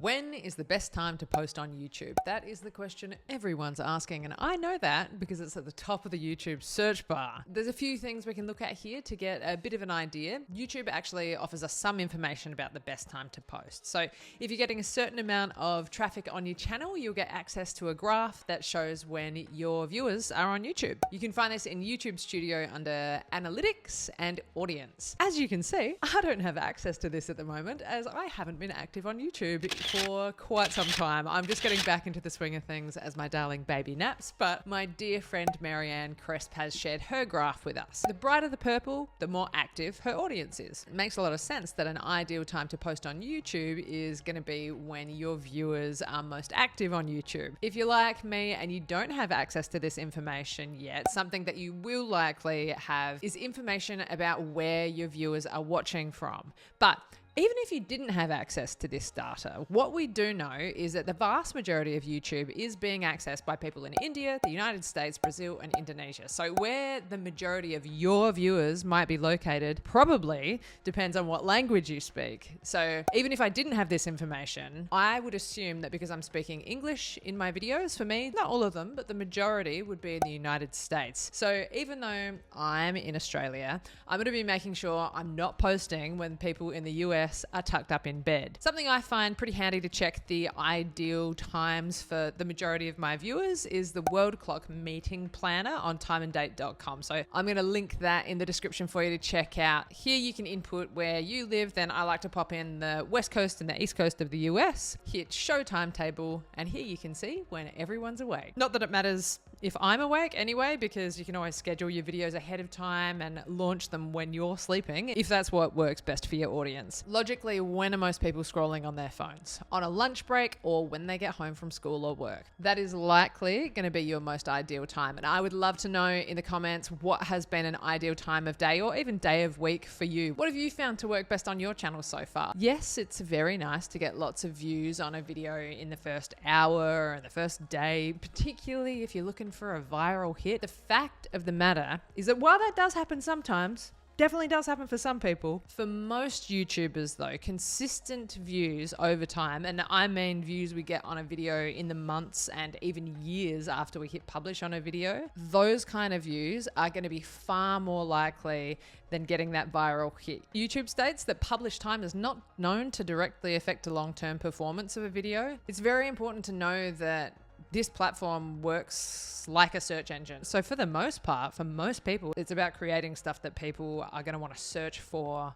When is the best time to post on YouTube? That is the question everyone's asking, and I know that because it's at the top of the YouTube search bar. There's a few things we can look at here to get a bit of an idea. YouTube actually offers us some information about the best time to post. So if you're getting a certain amount of traffic on your channel, you'll get access to a graph that shows when your viewers are on YouTube. You can find this in YouTube Studio under Analytics and Audience. As you can see, I don't have access to this at the moment as I haven't been active on YouTube for quite some time. I'm just getting back into the swing of things as my darling baby naps, but my dear friend Marianne Cresp has shared her graph with us. The brighter the purple, the more active her audience is. It makes a lot of sense that an ideal time to post on YouTube is going to be when your viewers are most active on YouTube. If you're like me and you don't have access to this information yet, something that you will likely have is information about where your viewers are watching from. But even if you didn't have access to this data, what we do know is that the vast majority of YouTube is being accessed by people in India, the United States, Brazil, and Indonesia. So where the majority of your viewers might be located probably depends on what language you speak. So even if I didn't have this information, I would assume that because I'm speaking English in my videos, for me, not all of them, but the majority would be in the United States. So even though I'm in Australia, I'm going to be making sure I'm not posting when people in the US are tucked up in bed. Something I find pretty handy to check the ideal times for the majority of my viewers is the World Clock Meeting Planner on timeanddate.com. So I'm going to link that in the description for you to check out. Here you can input where you live, then I like to pop in the West Coast and the East Coast of the US, hit show timetable, and here you can see when everyone's awake. Not that it matters if I'm awake anyway, because you can always schedule your videos ahead of time and launch them when you're sleeping, if that's what works best for your audience. Logically, when are most people scrolling on their phones? On a lunch break or when they get home from school or work? That is likely going to be your most ideal time. And I would love to know in the comments what has been an ideal time of day or even day of week for you. What have you found to work best on your channel so far? Yes, it's very nice to get lots of views on a video in the first hour and the first day, particularly if you're looking for a viral hit. The fact of the matter is that while that does happen sometimes, definitely does happen for some people. For most YouTubers though, consistent views over time, and I mean views we get on a video in the months and even years after we hit publish on a video, those kind of views are going to be far more likely than getting that viral hit. YouTube states that publish time is not known to directly affect the long-term performance of a video. It's very important to know that this platform works like a search engine. So for the most part, for most people, it's about creating stuff that people are going to want to search for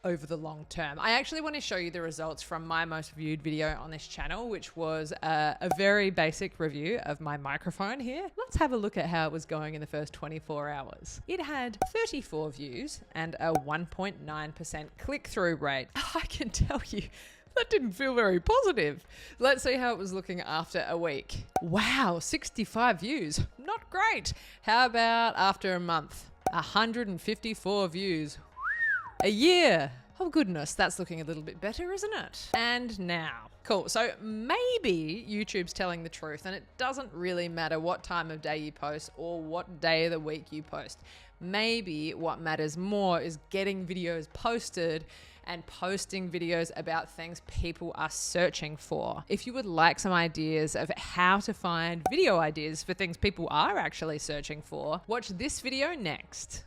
over the long term. I actually want to show you the results from my most viewed video on this channel, which was a very basic review of my microphone here. Let's have a look at how it was going in the first 24 hours. It had 34 views and a 1.9% click-through rate. I can tell you, that didn't feel very positive. Let's see how it was looking after a week. Wow, 65 views. Not great. How about after a month? 154 views. A year. Oh goodness, that's looking a little bit better, isn't it? And now. Cool. So maybe YouTube's telling the truth and it doesn't really matter what time of day you post or what day of the week you post. Maybe what matters more is getting videos posted and posting videos about things people are searching for. If you would like some ideas of how to find video ideas for things people are actually searching for, watch this video next.